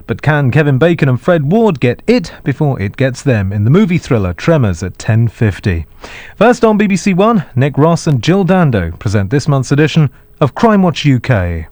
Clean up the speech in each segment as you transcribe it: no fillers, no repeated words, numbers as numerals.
But can Kevin Bacon and Fred Ward get it before it gets them in the movie thriller Tremors at 10:50? First on BBC One, Nick Ross and Jill Dando present this month's edition of Crimewatch UK.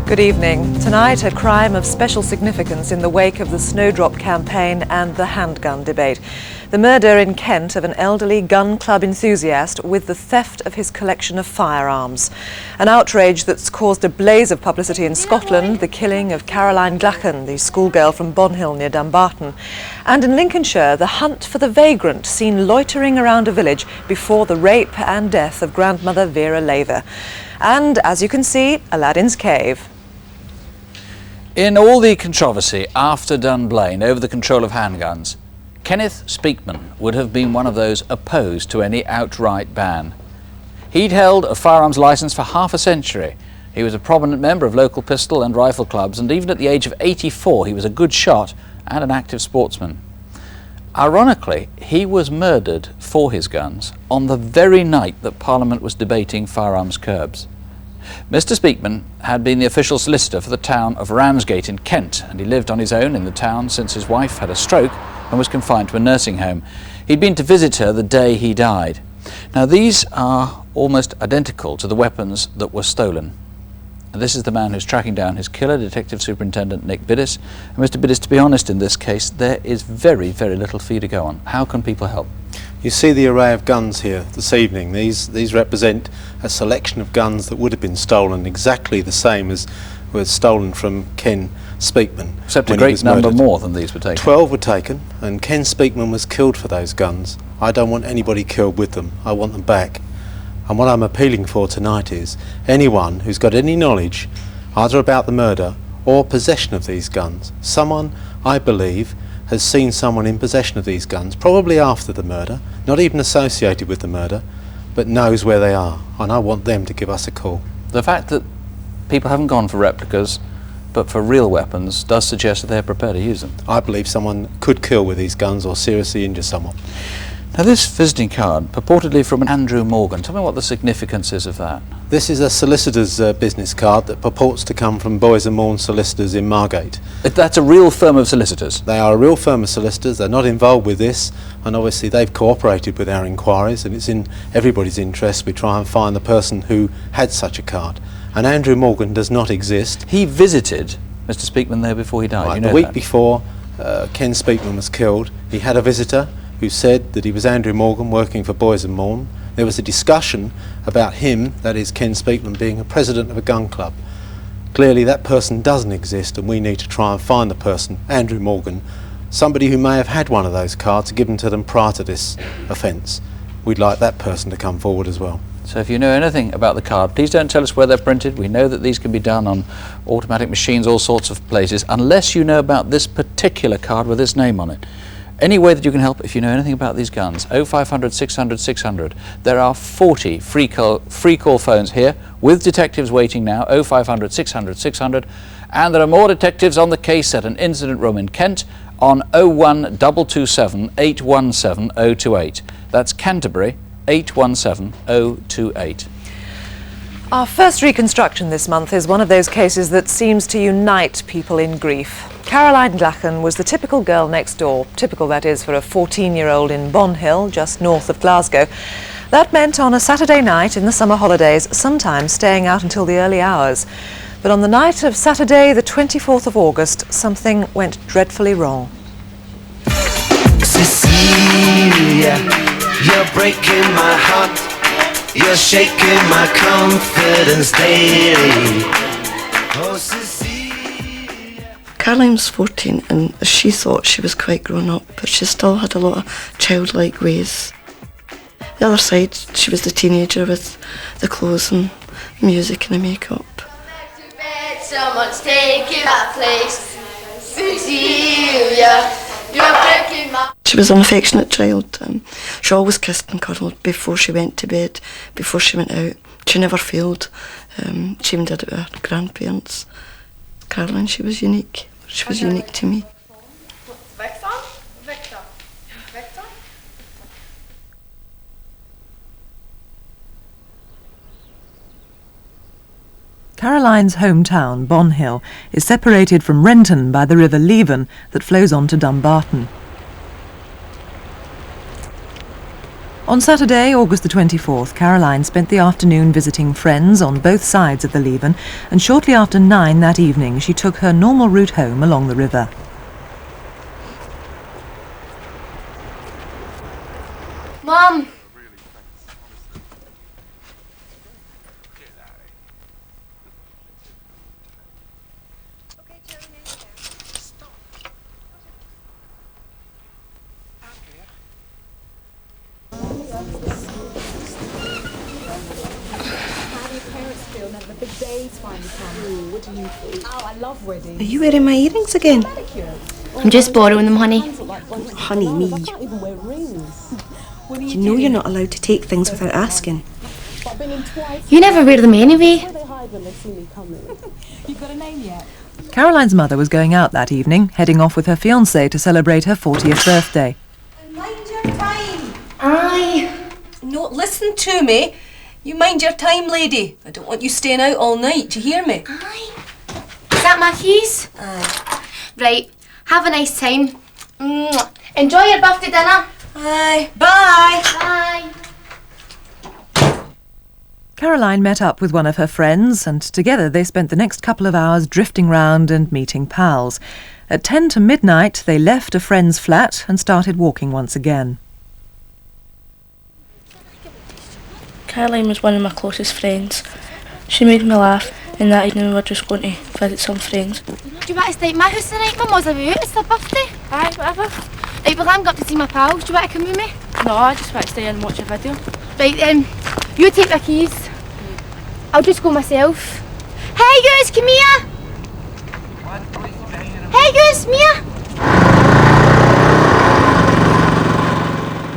Good evening. Tonight, a crime of special significance in the wake of the Snowdrop campaign and the handgun debate. The murder in Kent of an elderly gun club enthusiast with the theft of his collection of firearms. An outrage that's caused a blaze of publicity in Scotland, the killing of Caroline Glachan, the schoolgirl from Bonhill near Dumbarton. And in Lincolnshire, the hunt for the vagrant seen loitering around a village before the rape and death of grandmother Vera Laver. And, as you can see, Aladdin's Cave. In all the controversy after Dunblane over the control of handguns, Kenneth Speman would have been one of those opposed to any outright ban. He'd held a firearms licence for half a century. He was a prominent member of local pistol and rifle clubs, and even at the age of 84 he was a good shot and an active sportsman. Ironically, he was murdered for his guns on the very night that Parliament was debating firearms curbs. Mr. Speman had been the official solicitor for the town of Ramsgate in Kent, and he lived on his own in the town since his wife had a stroke and was confined to a nursing home. He'd been to visit her the day he died. Now, these are almost identical to the weapons that were stolen. And this is the man who's tracking down his killer, Detective Superintendent Nick Biddis. And Mr. Biddis, to be honest in this case, there is very, very little fee to go on. How can people help? You see the array of guns here this evening. These represent a selection of guns that would have been stolen, exactly the same as were stolen from Ken Speman. Except a great number more than these were taken. 12 were taken, and Ken Speman was killed for those guns. I don't want anybody killed with them. I want them back. And what I'm appealing for tonight is anyone who's got any knowledge either about the murder or possession of these guns. Someone, I believe, has seen someone in possession of these guns, probably after the murder, not even associated with the murder, but knows where they are, and I want them to give us a call. The fact that people haven't gone for replicas but for real weapons does suggest that they're prepared to use them. I believe someone could kill with these guns or seriously injure someone. Now, this visiting card, purportedly from Andrew Morgan, tell me what the significance is of that. This is a solicitor's business card that purports to come from Boys and Morn Solicitors in Margate. That's a real firm of solicitors? They are a real firm of solicitors. They're not involved with this, and obviously they've cooperated with our inquiries, and it's in everybody's interest we try and find the person who had such a card. And Andrew Morgan does not exist. He visited Mr. Speman there before he died. Right, you know the week that? before Ken Speman was killed, he had a visitor who said that he was Andrew Morgan working for Boys and Morn. There was a discussion about him, that is Ken Speman, being a president of a gun club. Clearly that person doesn't exist, and we need to try and find the person, Andrew Morgan, somebody who may have had one of those cards given to them prior to this offence. We'd like that person to come forward as well. So if you know anything about the card, please don't tell us where they're printed. We know that these can be done on automatic machines, all sorts of places, unless you know about this particular card with this name on it. Any way that you can help, if you know anything about these guns, 0500 600 600. There are 40 free call phones here, with detectives waiting now, 0500 600 600. And there are more detectives on the case at an incident room in Kent on 01227 817 028. That's Canterbury, 817 028. Our first reconstruction this month is one of those cases that seems to unite people in grief. Caroline Glachan was the typical girl next door, typical that is for a 14-year-old in Bonhill, just north of Glasgow. That meant on a Saturday night in the summer holidays, sometimes staying out until the early hours. But on the night of Saturday, the 24th of August, something went dreadfully wrong. Cecilia, you're breaking my heart. You're shaking my confidence daily. Oh, Cecilia. Caroline was 14 and she thought she was quite grown up, but she still had a lot of childlike ways. The other side, she was the teenager with the clothes and music and the makeup. Someone's taking my place. Cecilia, you're breaking my... She was an affectionate child. She always kissed and cuddled before she went to bed, before she went out. She never failed. She even did it with her grandparents. Caroline, she was unique. She was unique to me. Victor? Victor? Victor? Caroline's hometown, Bonhill, is separated from Renton by the river Laver that flows on to Dumbarton. On Saturday, August the 24th, Caroline spent the afternoon visiting friends on both sides of the Laver, and shortly after 9 that evening she took her normal route home along the river. Mum! Are you wearing my earrings again? I'm just borrowing them, honey. Honey, me. You know you're not allowed to take things without asking. You never wear them anyway. Caroline's mother was going out that evening, heading off with her fiancé to celebrate her 40th birthday. Mind your time. Aye. No, listen to me. You mind your time, lady. I don't want you staying out all night, do you hear me? Aye. Is that my keys? Aye. Right. Have a nice time. Mwah. Enjoy your birthday dinner. Aye. Bye. Bye. Caroline met up with one of her friends, and together they spent the next couple of hours drifting round and meeting pals. At 10 to midnight, they left a friend's flat and started walking once again. Caroline was one of my closest friends. She made me laugh, and that evening we were just going to visit some friends. Do you want to stay at my house tonight? Mum was about. It's their birthday. Aye, whatever. Right, well, I'm going to see my pals. Do you want to come with me? No, I just want to stay and watch a video. Right, you take the keys. I'll just go myself. Hey, guys, come here. Hey, guys, come here.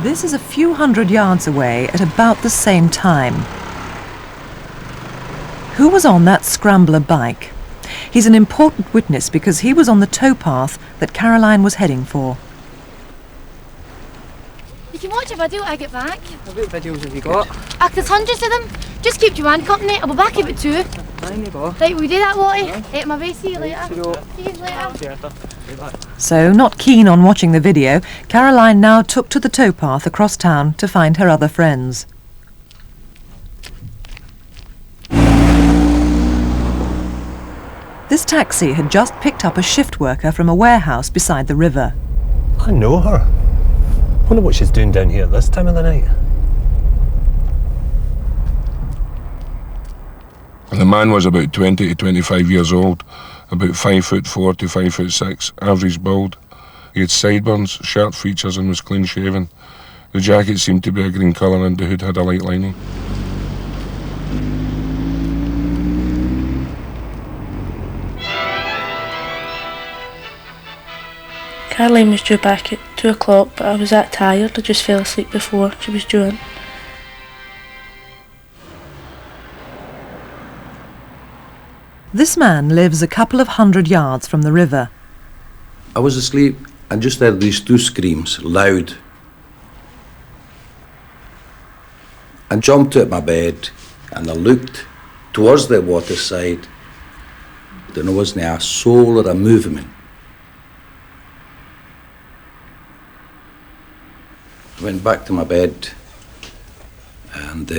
This is a few hundred yards away at about the same time. Who was on that scrambler bike? He's an important witness because he was on the towpath that Caroline was heading for. You can watch a video when I get back. What videos have you got? There's hundreds of them. Just keep Joanne company. I'll be back about 2. Right, we do that, Lottie. Right, my way, see you later. See you later. So, not keen on watching the video, Caroline now took to the towpath across town to find her other friends. This taxi had just picked up a shift worker from a warehouse beside the river. I know her. Wonder what she's doing down here at this time of the night. The man was about 20 to 25 years old, about 5'4" to 5'6", average build. He had sideburns, sharp features and was clean shaven. The jacket seemed to be a green colour and the hood had a light lining. Caroline was due back at 2 o'clock, but I was that tired I just fell asleep before she was due in. This man lives a couple of hundred yards from the river. I was asleep and just heard these 2 screams, loud. I jumped out of my bed and I looked towards the water side, but there wasn't a soul or a movement. I went back to my bed and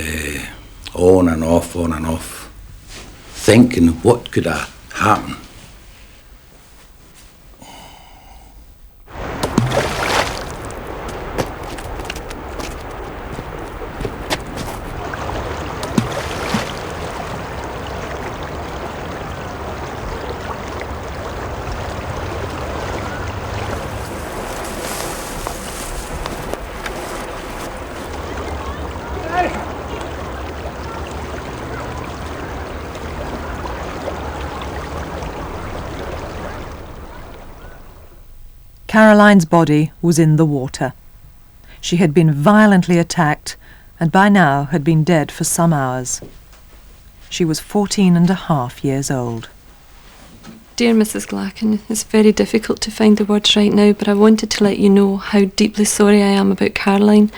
on and off, thinking what could have happened. Caroline's body was in the water. She had been violently attacked and by now had been dead for some hours. She was 14.5 years old. Dear Mrs. Glachan, it's very difficult to find the words right now, but I wanted to let you know how deeply sorry I am about Caroline.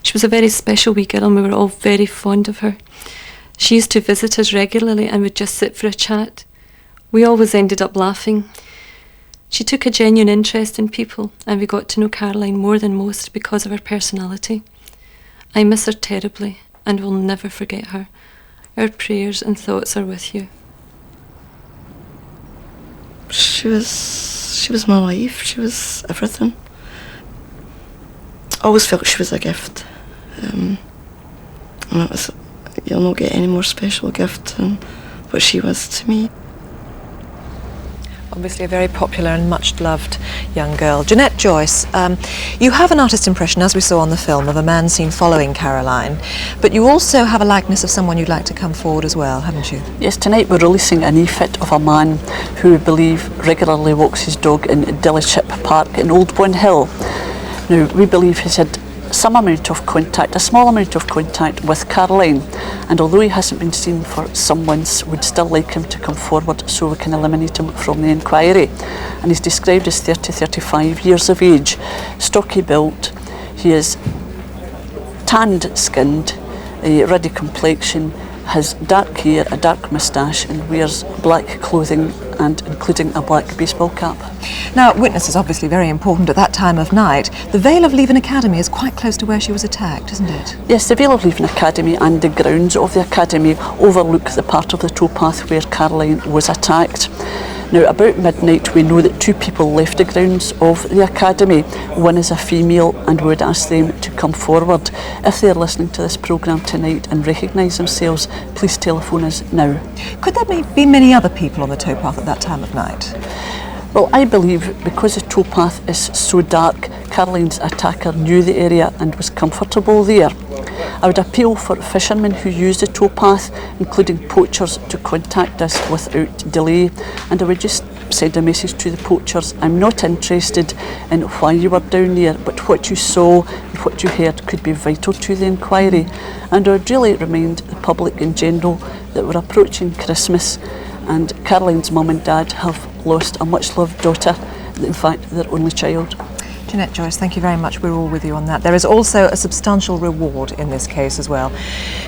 She was a very special wee girl and we were all very fond of her. She used to visit us regularly and would just sit for a chat. We always ended up laughing. She took a genuine interest in people and we got to know Caroline more than most because of her personality. I miss her terribly and will never forget her. Our prayers and thoughts are with you. She was my life. She was everything. I always felt she was a gift. And it was, you'll not get any more special gift than what she was to me. Obviously a very popular and much loved young girl. Jeanette Joyce, you have an artist impression, as we saw on the film, of a man seen following Caroline, but you also have a likeness of someone you'd like to come forward as well, haven't you? Yes, tonight we're releasing an e-fit of a man who we believe regularly walks his dog in Dillyship Park in Old Bourne Hill. Now, we believe he's had some amount of contact, a small amount of contact with Caroline, and although he hasn't been seen for some months, we'd still like him to come forward so we can eliminate him from the inquiry. And he's described as 30-35 years of age, stocky built, he is tanned skinned, a ruddy complexion, has dark hair, a dark moustache and wears black clothing and including a black baseball cap. Now, witness is obviously very important at that time of night. The Vale of Leven Academy is quite close to where she was attacked, isn't it? Yes, the Vale of Leven Academy and the grounds of the academy overlook the part of the towpath where Caroline was attacked. Now, about midnight, we know that 2 people left the grounds of the academy. One is a female, and we would ask them to come forward. If they're listening to this programme tonight and recognise themselves, please telephone us now. Could there be many other people on the towpath at that time of night? Well, I believe because the towpath is so dark, Caroline's attacker knew the area and was comfortable there. I would appeal for fishermen who use the towpath, including poachers, to contact us without delay. And I would just send a message to the poachers: I'm not interested in why you were down there, but what you saw and what you heard could be vital to the inquiry. And I would really remind the public in general that we're approaching Christmas and Caroline's mum and dad have lost a much loved daughter, in fact their only child. Jeanette Joyce, thank you very much. We're all with you on that. There is also a substantial reward in this case as well.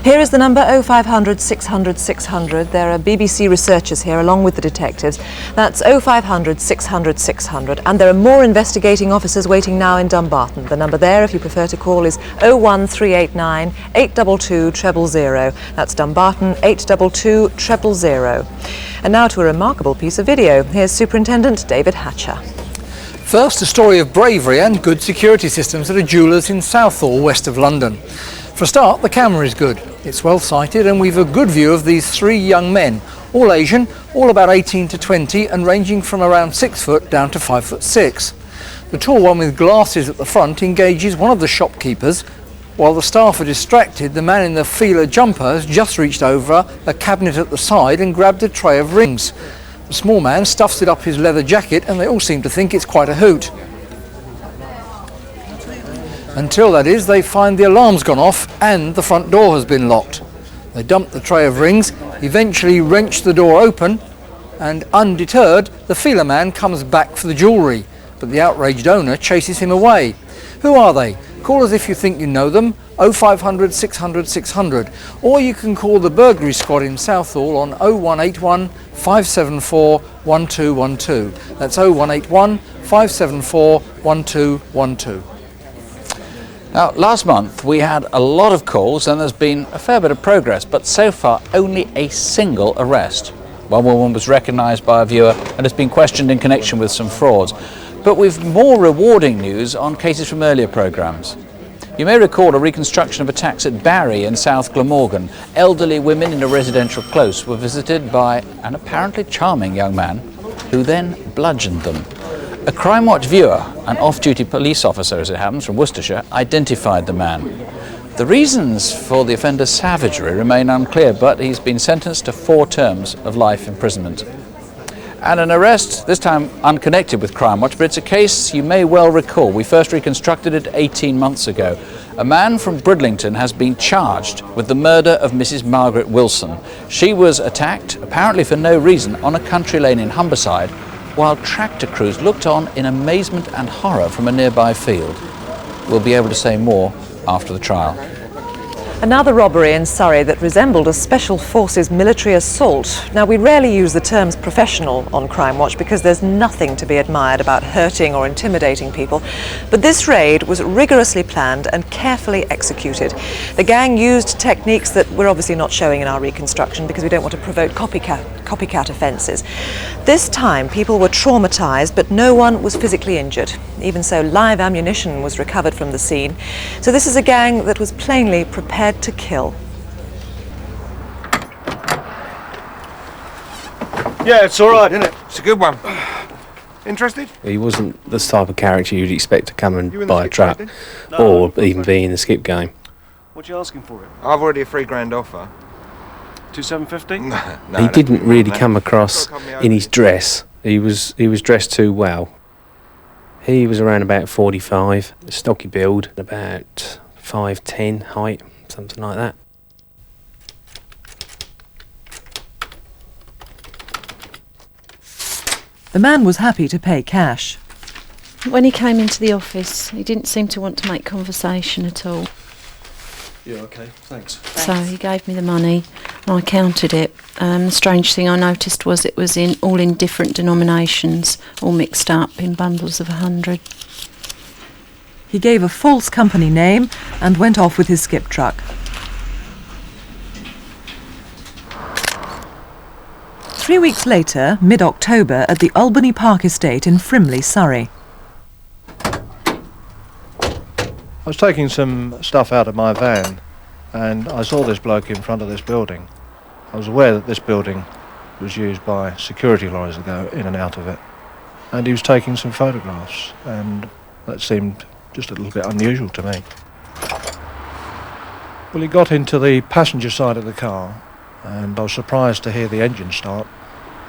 Here is the number 0500 600 600. There are BBC researchers here along with the detectives. That's 0500 600 600. And there are more investigating officers waiting now in Dumbarton. The number there, if you prefer to call, is 01389 822 000. That's Dumbarton 822 000. And now to a remarkable piece of video. Here's Superintendent David Hatcher. First, a story of bravery and good security systems at a jeweller's in Southall, west of London. For a start, the camera is good. It's well sighted and we've a good view of these 3 young men, all Asian, all about 18 to 20 and ranging from around 6 foot down to 5'6". The tall one with glasses at the front engages one of the shopkeepers. While the staff are distracted, the man in the feeler jumper has just reached over a cabinet at the side and grabbed a tray of rings. The small man stuffs it up his leather jacket and they all seem to think it's quite a hoot. Until, that is, they find the alarm's gone off and the front door has been locked. They dump the tray of rings, eventually wrench the door open, and undeterred, the feeler man comes back for the jewellery, but the outraged owner chases him away. Who are they? Call us if you think you know them, 0500 600 600, or you can call the burglary squad in Southall on 0181 574 1212. That's 0181 574 1212. Now, last month we had a lot of calls and there's been a fair bit of progress, but so far only a single arrest. One woman was recognised by a viewer and has been questioned in connection with some frauds. But we've more rewarding news on cases from earlier programmes. You may recall a reconstruction of attacks at Barry in South Glamorgan. Elderly women in a residential close were visited by an apparently charming young man who then bludgeoned them. A Crimewatch viewer, an off-duty police officer as it happens from Worcestershire, identified the man. The reasons for the offender's savagery remain unclear, but he's been sentenced to 4 terms of life imprisonment. And an arrest, this time unconnected with Crimewatch, but it's a case you may well recall. We first reconstructed it 18 months ago. A man from Bridlington has been charged with the murder of Mrs. Margaret Wilson. She was attacked, apparently for no reason, on a country lane in Humberside, while tractor crews looked on in amazement and horror from a nearby field. We'll be able to say more after the trial. Another robbery in Surrey that resembled a special forces military assault. Now, we rarely use the terms professional on Crimewatch because there's nothing to be admired about hurting or intimidating people. But this raid was rigorously planned and carefully executed. The gang used techniques that we're obviously not showing in our reconstruction because we don't want to provoke copycat offences. This time, people were traumatised, but no one was physically injured. Even so, live ammunition was recovered from the scene. So this is a gang that was plainly prepared to kill. Yeah, it's all right, isn't it? It's a good one. Interested? He wasn't the type of character you'd expect to come and buy a trap, or even be in the skip game. What you asking for it? I've already a £3 offer. 2,750? No, he didn't really come across in his dress. He was dressed too well. He was around about 45, stocky build, about 5'10" height, something like that. The man was happy to pay cash. When he came into the office, he didn't seem to want to make conversation at all. Yeah, okay, thanks. So he gave me the money and I counted it. The strange thing I noticed was it was all in different denominations, all mixed up in bundles of 100. He gave a false company name and went off with his skip truck. Three weeks later, mid-October, at the Albany Park estate in Frimley, Surrey. I was taking some stuff out of my van and I saw this bloke in front of this building. I was aware that this building was used by security lorries to go in and out of it. And he was taking some photographs and that seemed just a little bit unusual to me. Well, he got into the passenger side of the car and I was surprised to hear the engine start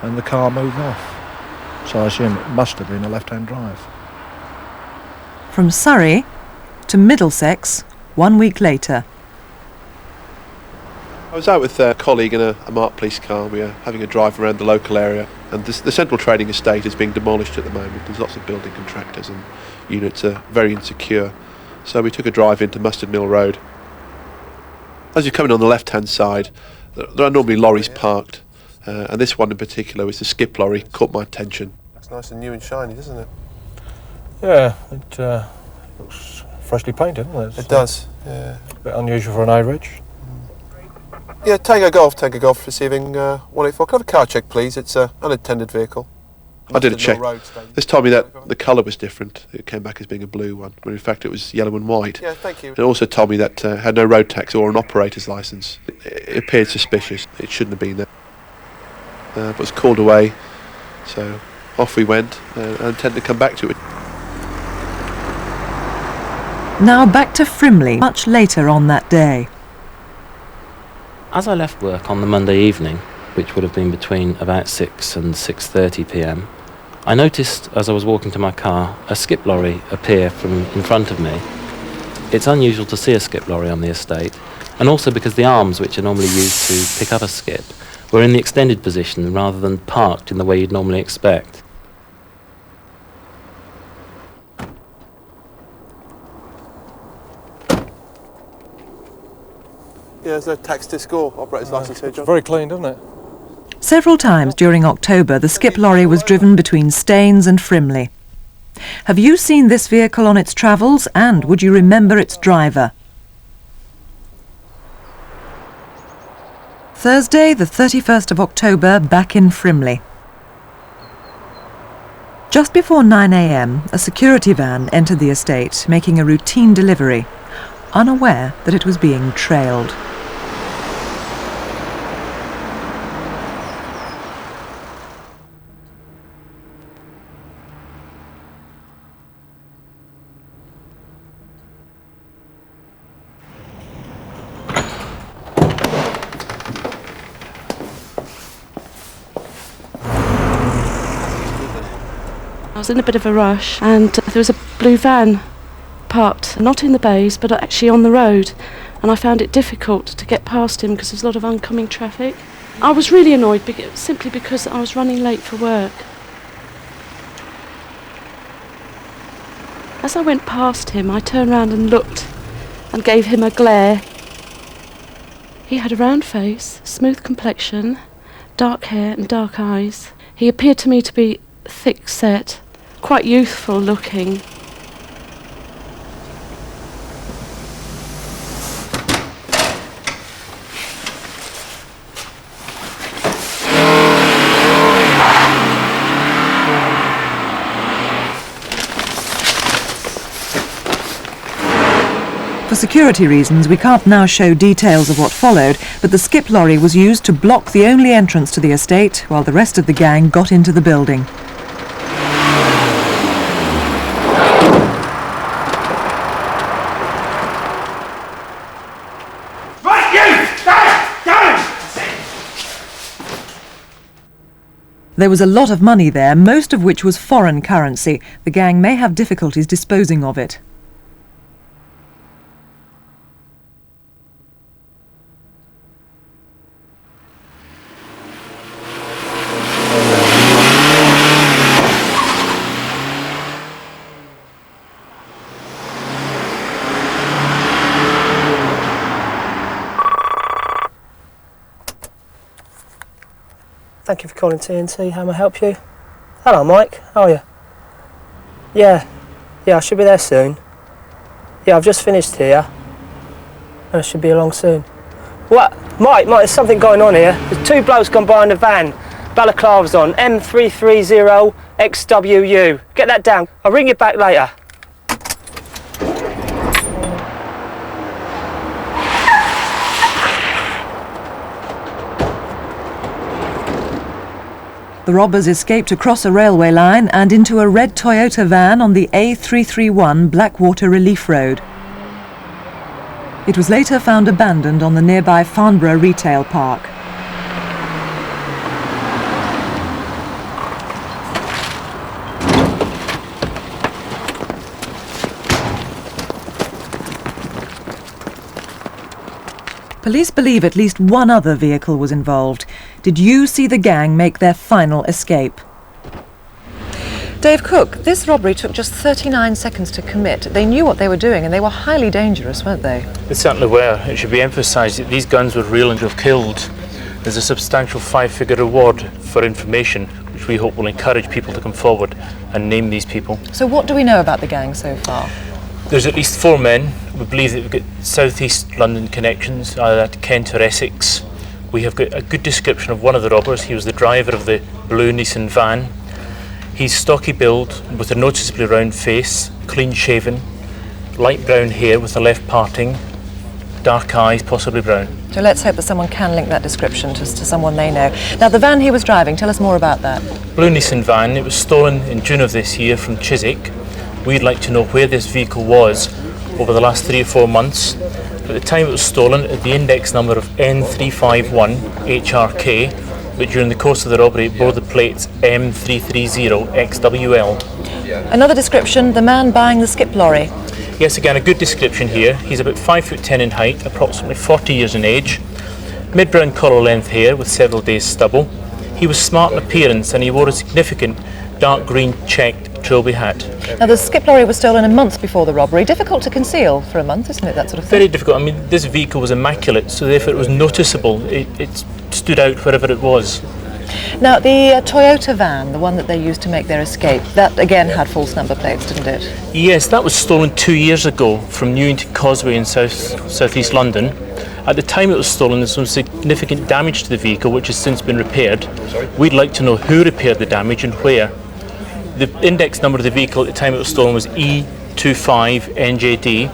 and the car move off. So I assume it must have been a left-hand drive. From Surrey to Middlesex 1 week later. I was out with a colleague in a marked police car. We were having a drive around the local area, and the central trading estate is being demolished at the moment. There's lots of building contractors and units are very insecure. So we took a drive into Mustard Mill Road. As you're coming on the left-hand side, there are normally lorries parked, and this one in particular was the skip lorry, caught my attention. It's nice and new and shiny, doesn't it? Yeah, it looks freshly painted, doesn't it? It does, yeah. A bit unusual for an A-Reg. Yeah, Tango Golf receiving 184. Can I have a car check, please? It's an unattended vehicle. I did a check. This told me that the colour was different. It came back as being a blue one, when in fact it was yellow and white. Yeah, thank you. It also told me that it had no road tax or an operator's licence. It appeared suspicious. It shouldn't have been there. But was called away, so off we went, and I intend to come back to it. Now back to Frimley, much later on that day. As I left work on the Monday evening, which would have been between about 6 and 6:30 p.m, I noticed as I was walking to my car a skip lorry appear from in front of me. It's unusual to see a skip lorry on the estate, and also because the arms which are normally used to pick up a skip were in the extended position rather than parked in the way you'd normally expect. Yeah, there's no tax disc or operator's licence here, John. Very clean, doesn't it? Several times during October, the skip lorry was driven between Staines and Frimley. Have you seen this vehicle on its travels, and would you remember its driver? Thursday, the 31st of October, back in Frimley. Just before 9 a.m, a security van entered the estate, making a routine delivery, unaware that it was being trailed. was in a bit of a rush, and there was a blue van parked, not in the bays, but actually on the road, and I found it difficult to get past him because there's a lot of oncoming traffic. I was really annoyed simply because I was running late for work. As I went past him, I turned round and looked and gave him a glare. He had a round face, smooth complexion, dark hair and dark eyes. He appeared to me to be thick-set, quite youthful looking. For security reasons, we can't now show details of what followed, but the skip lorry was used to block the only entrance to the estate while the rest of the gang got into the building. Right, you! Down! There was a lot of money there, most of which was foreign currency. The gang may have difficulties disposing of it. Thank you for calling TNT. How may I help you? Hello, Mike. How are you? Yeah, I should be there soon. Yeah, I've just finished here. I should be along soon. What? Mike, there's something going on here. There's two blokes gone by in the van. Balaclavas on. M330 XWU. Get that down. I'll ring you back later. The robbers escaped across a railway line and into a red Toyota van on the A331 Blackwater Relief Road. It was later found abandoned on the nearby Farnborough Retail Park. Police believe at least one other vehicle was involved. Did you see the gang make their final escape? Dave Cook, this robbery took just 39 seconds to commit. They knew what they were doing and they were highly dangerous, weren't they? They certainly were. It should be emphasised that these guns were real and have killed. There's a substantial 5-figure reward for information, which we hope will encourage people to come forward and name these people. So what do we know about the gang so far? There's at least 4 men. We believe that we've got southeast London connections, either at Kent or Essex. We have got a good description of one of the robbers. He was the driver of the blue Nissan van. He's stocky build with a noticeably round face, clean shaven, light brown hair with the left parting, dark eyes, possibly brown. So let's hope that someone can link that description to someone they know. Now the van he was driving, tell us more about that. Blue Nissan van, it was stolen in June of this year from Chiswick. We'd like to know where this vehicle was over the last 3 or 4 months. At the time it was stolen, at the index number of N351 HRK, but during the course of the robbery it bore the plates M330 XWL. Another description, the man buying the skip lorry. Yes, again, a good description here. He's about 5'10" in height, approximately 40 years in age, mid-brown collar length hair with several days stubble. He was smart in appearance and he wore a significant dark green checked trilby hat. Now the skip lorry was stolen a month before the robbery. Difficult to conceal for a month, isn't it, that sort of thing? Very difficult. I mean, this vehicle was immaculate, so therefore it was noticeable. It stood out wherever it was. Now the Toyota van, the one that they used to make their escape, that again had false number plates, didn't it? Yes, that was stolen 2 years ago from Newington Causeway in southeast London. At the time it was stolen, there was some significant damage to the vehicle, which has since been repaired. We'd like to know who repaired the damage and where. The index number of the vehicle at the time it was stolen was E25NJD,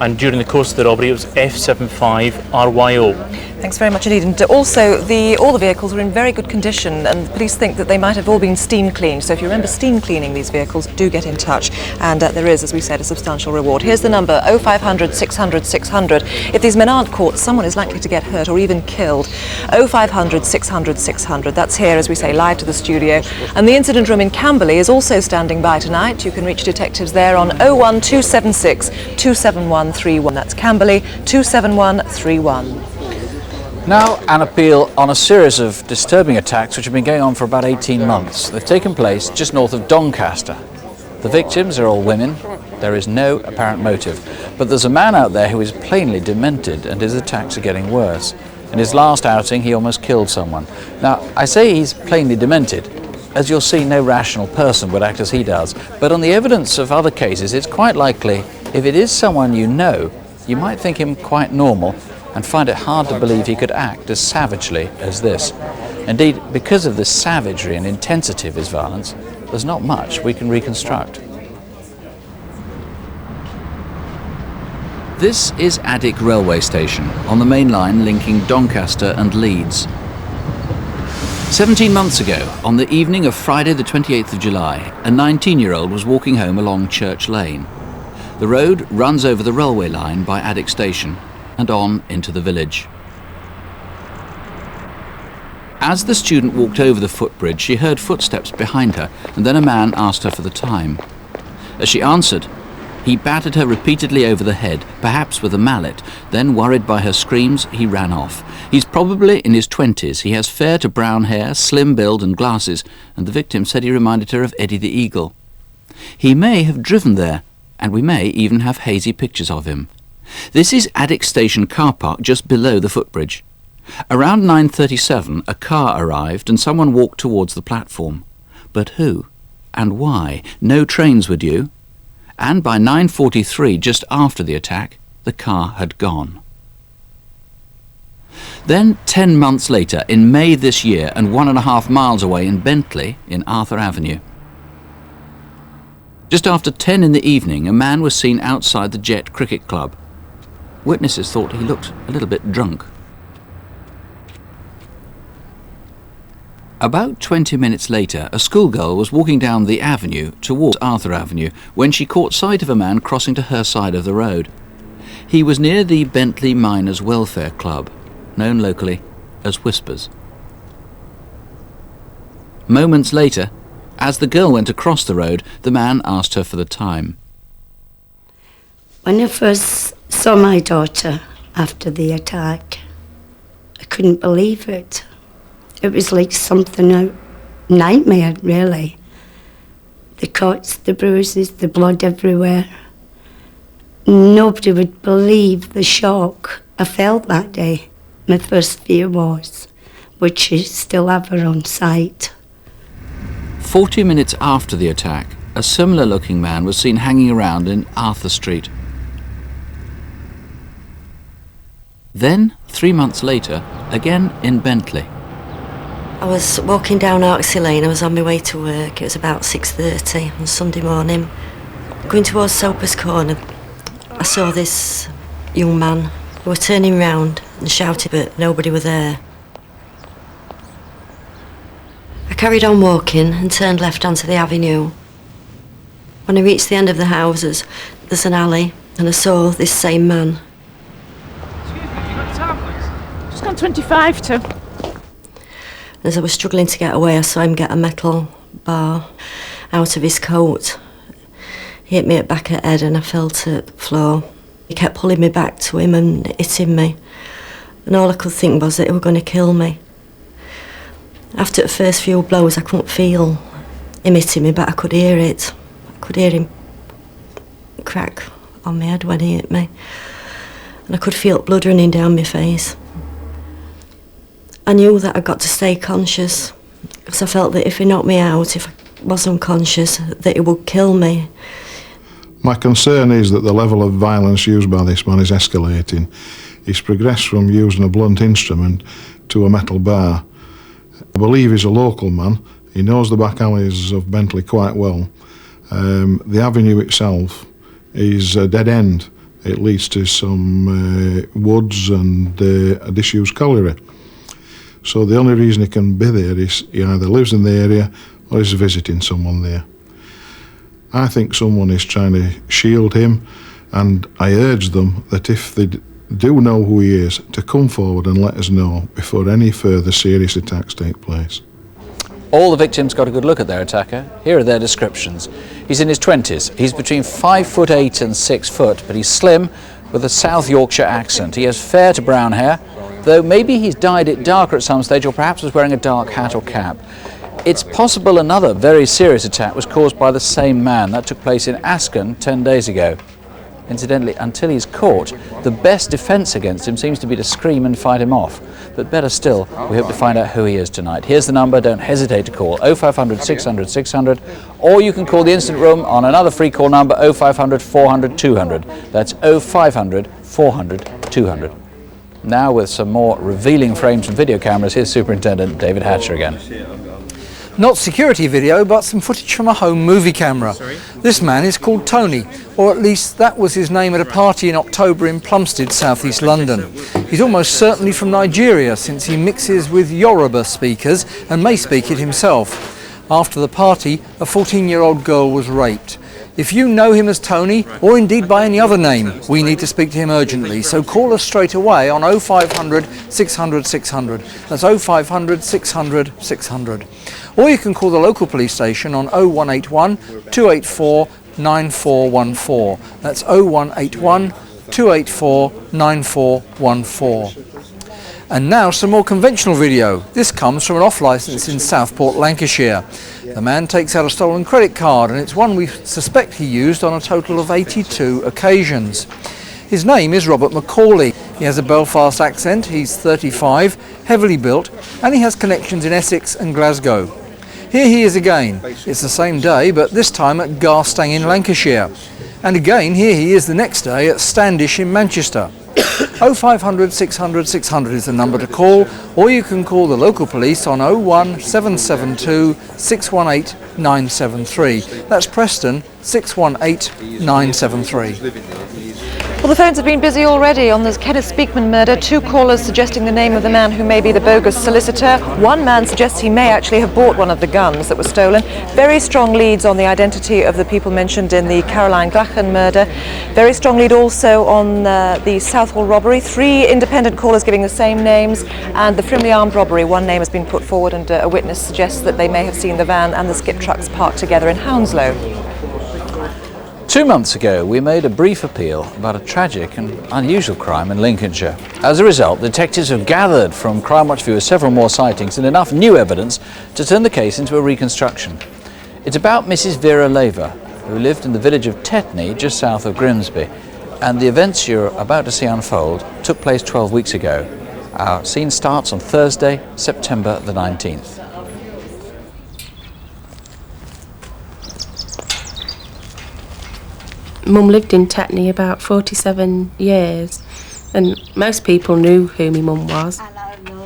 and during the course of the robbery it was F75RYO. Thanks very much indeed. And also, all the vehicles are in very good condition, and the police think that they might have all been steam cleaned. So if you remember steam cleaning these vehicles, do get in touch. And there is, as we said, a substantial reward. Here's the number, 0500 600 600. If these men aren't caught, someone is likely to get hurt or even killed. 0500 600 600. That's here, as we say, live to the studio. And the incident room in Camberley is also standing by tonight. You can reach detectives there on 01276 27131. That's Camberley 27131. Now an appeal on a series of disturbing attacks which have been going on for about 18 months. They've taken place just north of Doncaster. The victims are all women. There is no apparent motive. But there's a man out there who is plainly demented, and his attacks are getting worse. In his last outing he almost killed someone. Now I say he's plainly demented. As you'll see, no rational person would act as he does. But on the evidence of other cases, it's quite likely, if it is someone you know, you might think him quite normal and find it hard to believe he could act as savagely as this. Indeed, because of the savagery and intensity of his violence, there's not much we can reconstruct. This is Addick railway station on the main line linking Doncaster and Leeds. 17 months ago, on the evening of Friday the 28th of July, a 19-year-old was walking home along Church Lane. The road runs over the railway line by Addick station and on into the village. As the student walked over the footbridge, she heard footsteps behind her, and then a man asked her for the time. As she answered, he battered her repeatedly over the head, perhaps with a mallet. Then, worried by her screams, he ran off. He's probably in his 20s. He has fair to brown hair, slim build and glasses, and the victim said he reminded her of Eddie the Eagle. He may have driven there, and we may even have hazy pictures of him. This is Addick Station car park just below the footbridge. Around 9:37 a car arrived and someone walked towards the platform. But who? And why? No trains were due. And by 9:43, just after the attack, the car had gone. Then 10 months later, in May this year, and 1.5 miles away in Bentley, in Arthur Avenue. Just after 10 in the evening, a man was seen outside the Jet Cricket Club. Witnesses thought he looked a little bit drunk. About 20 minutes later, a schoolgirl was walking down the avenue towards Arthur Avenue when she caught sight of a man crossing to her side of the road. He was near the Bentley Miners Welfare Club, known locally as Whispers. Moments later, as the girl went across the road, the man asked her for the time. When I first saw my daughter after the attack, I couldn't believe it. It was like something out, nightmare, really. The cuts, the bruises, the blood everywhere. Nobody would believe the shock I felt that day. My first fear was, would she still have her on sight? 40 minutes after the attack, a similar-looking man was seen hanging around in Arthur Street. Then, 3 months later, again in Bentley. I was walking down Arksey Lane. I was on my way to work. It was about 6:30 on Sunday morning. Going towards Soper's Corner, I saw this young man who was turning round and shouted, but nobody was there. I carried on walking and turned left onto the avenue. When I reached the end of the houses, there's an alley, and I saw this same man. Excuse me, have you got time, please? Just on 25 to. As I was struggling to get away, I saw him get a metal bar out of his coat. He hit me at the back of the head and I fell to the floor. He kept pulling me back to him and hitting me. And all I could think was that he was going to kill me. After the first few blows, I couldn't feel him hitting me, but I could hear it. I could hear him crack on my head when he hit me. And I could feel blood running down my face. I knew that I got to stay conscious because I felt that if he knocked me out, if I was unconscious, that he would kill me. My concern is that the level of violence used by this man is escalating. He's progressed from using a blunt instrument to a metal bar. I believe he's a local man. He knows the back alleys of Bentley quite well. The avenue itself is a dead end. It leads to some woods and a disused colliery. So the only reason he can be there is he either lives in the area or is visiting someone there. I think someone is trying to shield him, and I urge them that if they do know who he is, to come forward and let us know before any further serious attacks take place. All the victims got a good look at their attacker. Here are their descriptions. He's in his 20s. He's between 5'8" and 6 foot, but he's slim with a South Yorkshire accent. He has fair to brown hair, though maybe he's dyed it darker at some stage, or perhaps was wearing a dark hat or cap. It's possible another very serious attack was caused by the same man. That took place in Ascot 10 days ago. Incidentally, until he's caught, the best defence against him seems to be to scream and fight him off. But better still, we hope to find out who he is tonight. Here's the number, don't hesitate to call, 0500 600 600, or you can call the Instant Room on another free call number, 0500 400 200. That's 0500 400 200. Now with some more revealing frames from video cameras, here's Superintendent David Hatcher again. Not security video, but some footage from a home movie camera. This man is called Tony, or at least that was his name at a party in October in Plumstead, southeast London. He's almost certainly from Nigeria, since he mixes with Yoruba speakers and may speak it himself. After the party, a 14-year-old girl was raped. If you know him as Tony, or indeed by any other name, we need to speak to him urgently, so call us straight away on 0500 600 600. That's 0500 600 600. Or you can call the local police station on 0181 284 9414. That's 0181 284 9414. And now some more conventional video. This comes from an off-licence in Southport, Lancashire. The man takes out a stolen credit card, and it's one we suspect he used on a total of 82 occasions. His name is Robert McCauley. He has a Belfast accent, he's 35, heavily built, and he has connections in Essex and Glasgow. Here he is again. It's the same day, but this time at Garstang in Lancashire. And again, here he is the next day at Standish in Manchester. 0500 600 600 is the number to call, or you can call the local police on 01772 618 973. That's Preston 618 973. Well, the phones have been busy already on this Kenneth Speakman murder. 2 callers suggesting the name of the man who may be the bogus solicitor. 1 man suggests he may actually have bought one of the guns that was stolen. Very strong leads on the identity of the people mentioned in the Caroline Glachan murder. Very strong lead also on the Southall robbery. 3 independent callers giving the same names. And the Frimley armed robbery, 1 name has been put forward, and a witness suggests that they may have seen the van and the skip trucks parked together in Hounslow. 2 months ago, we made a brief appeal about a tragic and unusual crime in Lincolnshire. As a result, detectives have gathered from Crimewatch viewers several more sightings and enough new evidence to turn the case into a reconstruction. It's about Mrs. Vera Laver, who lived in the village of Tetney, just south of Grimsby, and the events you're about to see unfold took place 12 weeks ago. Our scene starts on Thursday, September the 19th. Mum lived in Tetney about 47 years, and most people knew who my mum was.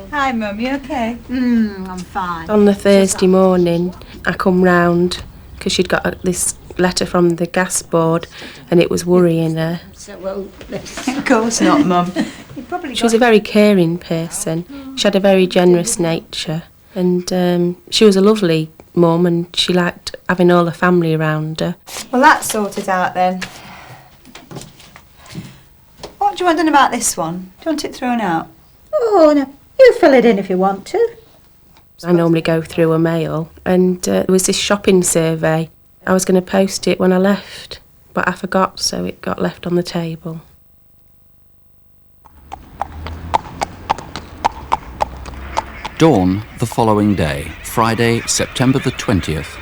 Hi Mum, you okay? I'm fine. On the Thursday morning, I come round because she'd got this letter from the gas board and it was worrying her. Of course not, Mum. She was a very caring person. She had a very generous nature, and she was a lovely mum, and she liked having all the family around her. Well, that's sorted out then. What do you want done about this one? Do you want it thrown out? Oh, no. You fill it in if you want to. I normally go through a mail, and there was this shopping survey. I was going to post it when I left, but I forgot, so it got left on the table. Dawn the following day, Friday, September the 20th.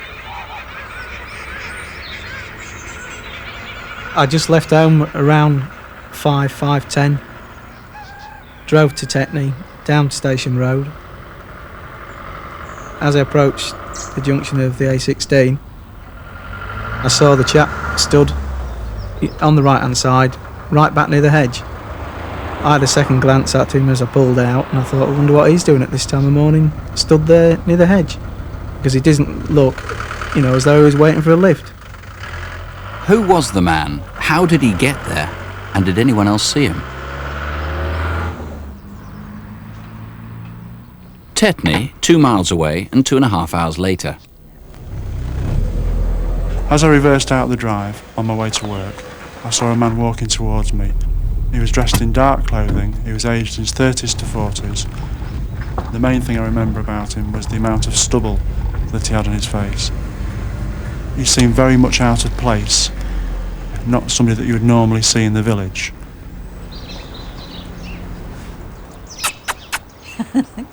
I just left home around 5:10. Drove to Tetney, down Station Road. As I approached the junction of the A16, I saw the chap stood on the right hand side, right back near the hedge. I had a second glance at him as I pulled out, and I thought, I wonder what he's doing at this time of morning, stood there near the hedge, because he doesn't look, as though he was waiting for a lift. Who was the man? How did he get there? And did anyone else see him? Tetney, 2 miles away and 2.5 hours later. As I reversed out the drive on my way to work, I saw a man walking towards me. He was dressed in dark clothing, he was aged in his 30s to 40s. The main thing I remember about him was the amount of stubble that he had on his face. He seemed very much out of place, not somebody that you would normally see in the village.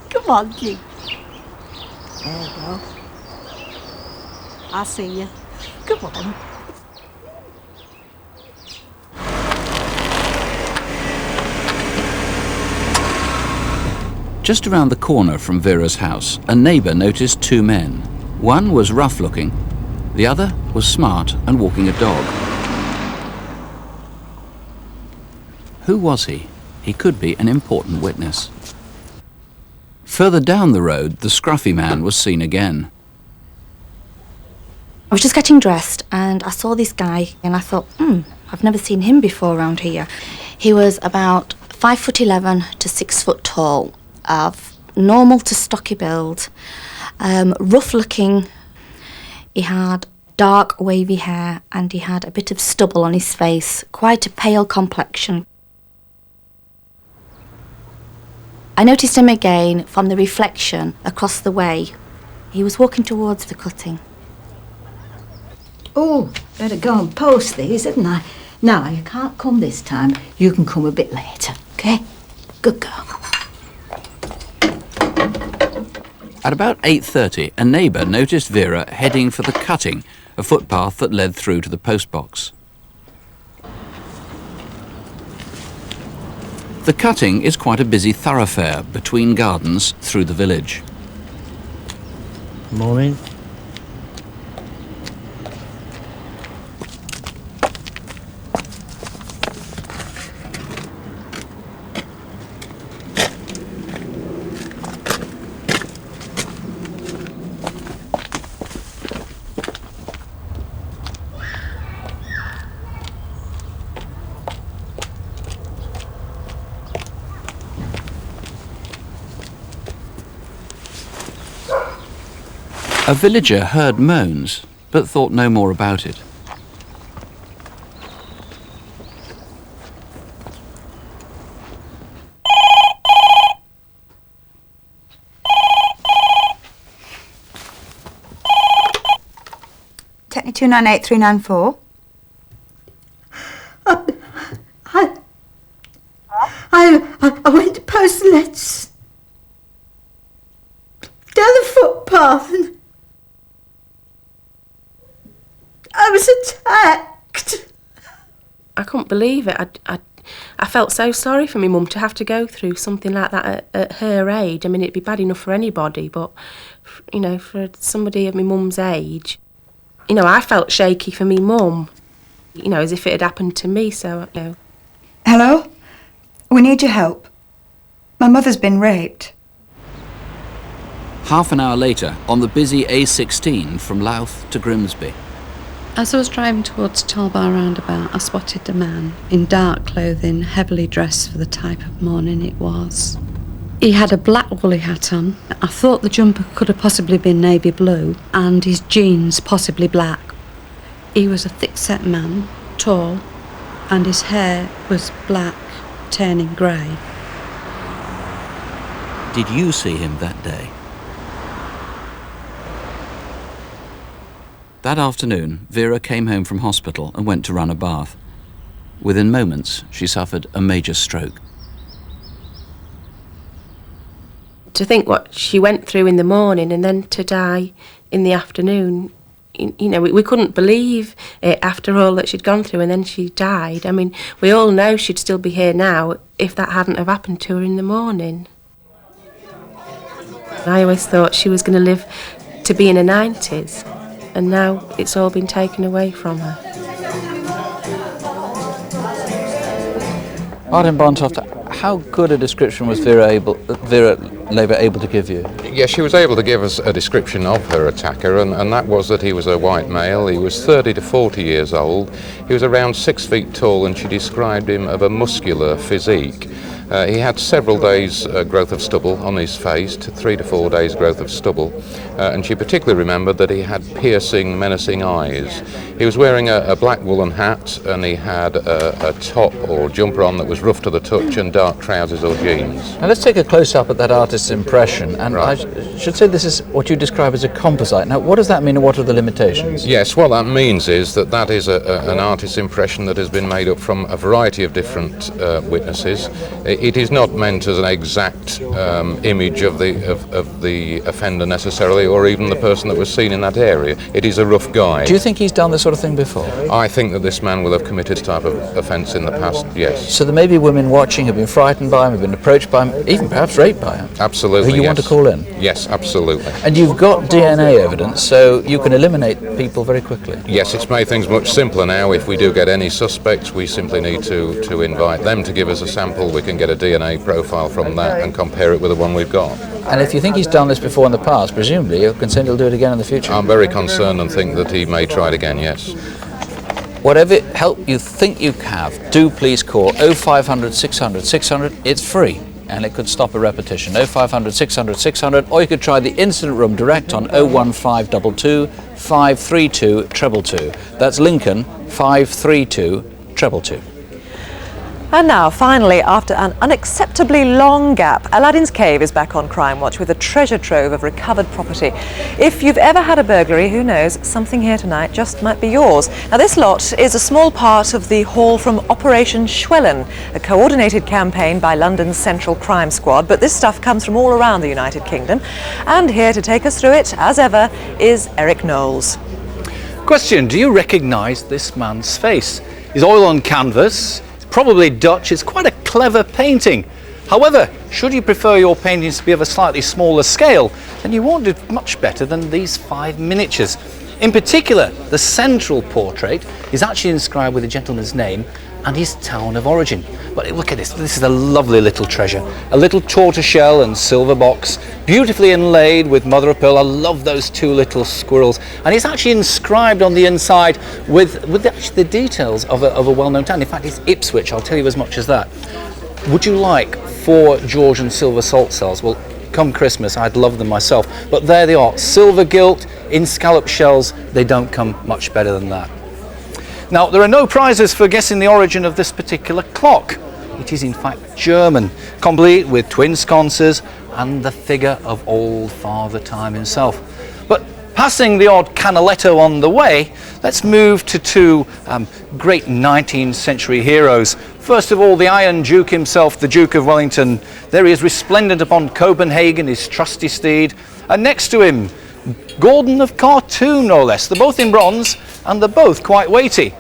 Come on, G. There you go. I see you. Come on. Just around the corner from Vera's house, a neighbour noticed 2 men. One was rough-looking, the other was smart and walking a dog. Who was he? He could be an important witness. Further down the road, the scruffy man was seen again. I was just getting dressed and I saw this guy and I thought, I've never seen him before around here. He was about 5'11" to 6 foot tall, of normal to stocky build, rough looking. He had dark wavy hair and he had a bit of stubble on his face, quite a pale complexion. I noticed him again from the reflection across the way. He was walking towards the cutting. Oh, better go and post these, hadn't I? Now, you can't come this time. You can come a bit later, OK? Good girl. At about 8:30, a neighbour noticed Vera heading for the cutting, a footpath that led through to the postbox. The cutting is quite a busy thoroughfare between gardens through the village. Morning. A villager heard moans, but thought no more about it. Techni 298394. I went to post the letters down the footpath and I was attacked. I couldn't believe it. I felt so sorry for my mum to have to go through something like that at her age. I mean, it'd be bad enough for anybody, but, you know, for somebody of my mum's age, you know, I felt shaky for me mum, you know, as if it had happened to me, so, you know. Hello? We need your help. My mother's been raped. Half an hour later, on the busy A16 from Louth to Grimsby. As I was driving towards Tolbar roundabout, I spotted a man in dark clothing, heavily dressed for the type of morning it was. He had a black woolly hat on. I thought the jumper could have possibly been navy blue, and his jeans possibly black. He was a thick-set man, tall, and his hair was black, turning grey. Did you see him that day? That afternoon, Vera came home from hospital and went to run a bath. Within moments, she suffered a major stroke. To think what she went through in the morning and then to die in the afternoon, you know, we couldn't believe it after all that she'd gone through, and then she died. I mean, we all know she'd still be here now if that hadn't have happened to her in the morning. I always thought she was going to live to be in her 90s. And now it's all been taken away from her. Martin Bontoft, How good a description was Vera Laver able to give you? Yes, she was able to give us a description of her attacker, and that was that he was a white male. He was 30 to 40 years old. He was around 6 feet tall, and she described him of a muscular physique. He had several days' growth of stubble on his face, 3 to 4 days' growth of stubble, and she particularly remembered that he had piercing, menacing eyes. He was wearing a black woolen hat, and he had a top or jumper on that was rough to the touch, and dark trousers or jeans. Now let's take a close-up at that artist's impression, and Right. I should say this is what you describe as a composite. Now, what does that mean, and what are the limitations? Yes, what that means is that is an artist's impression that has been made up from a variety of different witnesses. It is not meant as an exact image of the offender necessarily, or even the person that was seen in that area. It is a rough guide. Do you think he's done this sort of thing before? I think that this man will have committed this type of offence in the past, yes. So there may be women watching who've been frightened by him, have been approached by him, even perhaps raped by him. Absolutely, Who you want to call in? Yes, absolutely. And you've got DNA evidence, so you can eliminate people very quickly. Yes, it's made things much simpler now. If we do get any suspects, we simply need to invite them to give us a sample. We can get a DNA profile from that and compare it with the one we've got. And if you think he's done this before in the past, presumably you're concerned he'll do it again in the future? I'm very concerned and think that he may try it again, yes. Whatever help you think you have, do please call 0500 600 600. It's free, and it could stop a repetition. 0500 600 600, or you could try the incident room direct on 01522 532 222. That's Lincoln 532 222. And now, finally, after an unacceptably long gap, Aladdin's Cave is back on Crimewatch with a treasure trove of recovered property. If you've ever had a burglary, who knows, something here tonight just might be yours. Now, this lot is a small part of the haul from Operation Schwellen, a coordinated campaign by London's Central Crime Squad, but this stuff comes from all around the United Kingdom. And here to take us through it, as ever, is Eric Knowles. Question, do you recognise this man's face? He's oil on canvas. Probably Dutch. It's quite a clever painting. However, should you prefer your paintings to be of a slightly smaller scale, then you won't do much better than these 5 miniatures. In particular, the central portrait is actually inscribed with a gentleman's name and his town of origin. But look at this, this is a lovely little treasure. A little tortoiseshell and silver box, beautifully inlaid with mother of pearl. I love those 2 little squirrels. And it's actually inscribed on the inside with the details of a well-known town. In fact, it's Ipswich, I'll tell you as much as that. Would you like 4 Georgian silver salt cells? Well, come Christmas, I'd love them myself. But there they are, silver gilt in scallop shells. They don't come much better than that. Now, there are no prizes for guessing the origin of this particular clock. It is in fact German, complete with twin sconces and the figure of old Father Time himself. But passing the odd canaletto on the way, let's move to 2 great 19th century heroes. First of all, the Iron Duke himself, the Duke of Wellington. There he is, resplendent upon Copenhagen, his trusty steed. And next to him, Gordon of Khartoum, no less. They're both in bronze, and they're both quite weighty.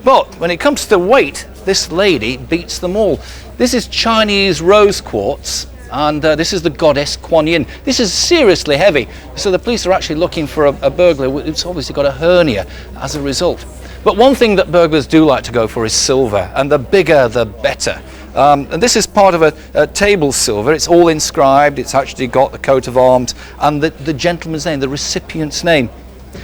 But when it comes to weight, this lady beats them all. This is Chinese rose quartz, and this is the goddess Kuan Yin. This is seriously heavy, so the police are actually looking for a burglar who's obviously got a hernia as a result. But one thing that burglars do like to go for is silver, and the bigger the better. And this is part of a table silver. It's all inscribed. It's actually got the coat of arms and the gentleman's name, the recipient's name.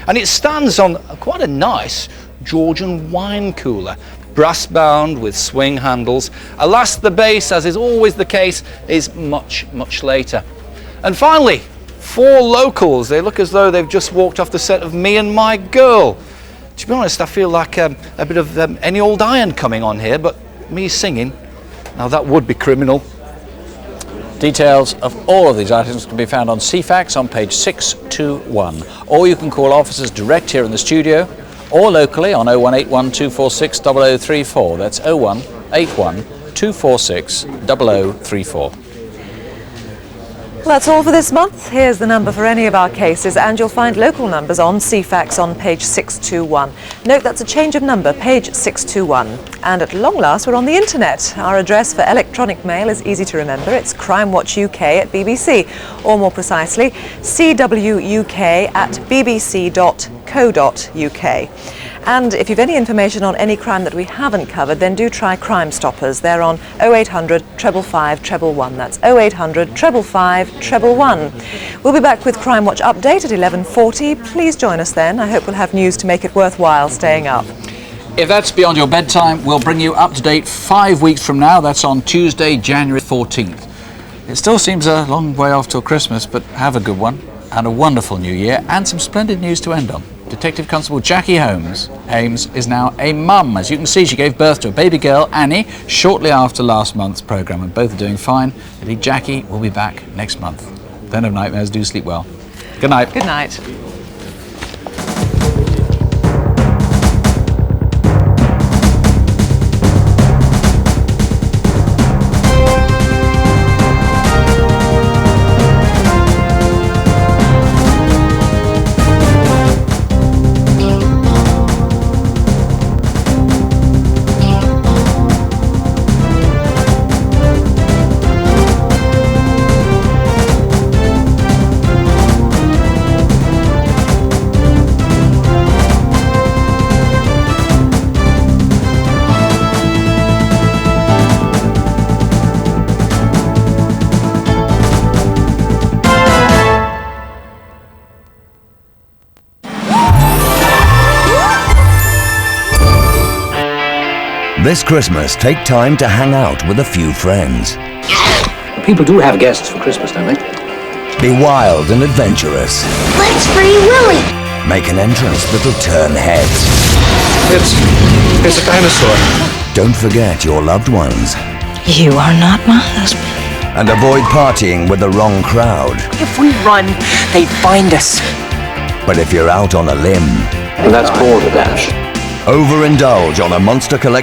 And it stands on quite a nice Georgian wine cooler, brass bound with swing handles. Alas, the base, as is always the case, is much, much later. And finally, 4 locals. They look as though they've just walked off the set of Me and My Girl. To be honest, I feel like a bit of Any Old Iron coming on here, but me singing, now that would be criminal. Details of all of these items can be found on CFAX on page 621. Or you can call officers direct here in the studio, or locally on 0181 246 0034. That's 0181 246 0034. Well, that's all for this month. Here's the number for any of our cases, and you'll find local numbers on CFAX on page 621. Note that's a change of number, page 621. And at long last, we're on the internet. Our address for electronic mail is easy to remember. It's Crimewatch UK at BBC, or more precisely, CWUK at bbc.co.uk. crimewatch.co.uk. And if you've any information on any crime that we haven't covered, then do try Crime Stoppers. They're on 0800 555 111. That's 0800 555 111. We'll be back with Crime Watch Update at 11:40. Please join us then. I hope we'll have news to make it worthwhile staying up. If that's beyond your bedtime, we'll bring you up to date 5 weeks from now. That's on Tuesday, January 14th. It still seems a long way off till Christmas, but have a good one and a wonderful new year and some splendid news to end on. Detective Constable Jackie Ames is now a mum. As you can see, she gave birth to a baby girl, Annie, shortly after last month's programme, and both are doing fine. I think Jackie will be back next month. Don't have nightmares, do sleep well. Good night. Good night. This Christmas, take time to hang out with a few friends. People do have guests for Christmas, don't they? Be wild and adventurous. Let's free Willy! Make an entrance that'll turn heads. It's a dinosaur. Don't forget your loved ones. You are not my husband. And avoid partying with the wrong crowd. If we run, they find us. But if you're out on a limb... And that's balderdash. Overindulge on a monster collection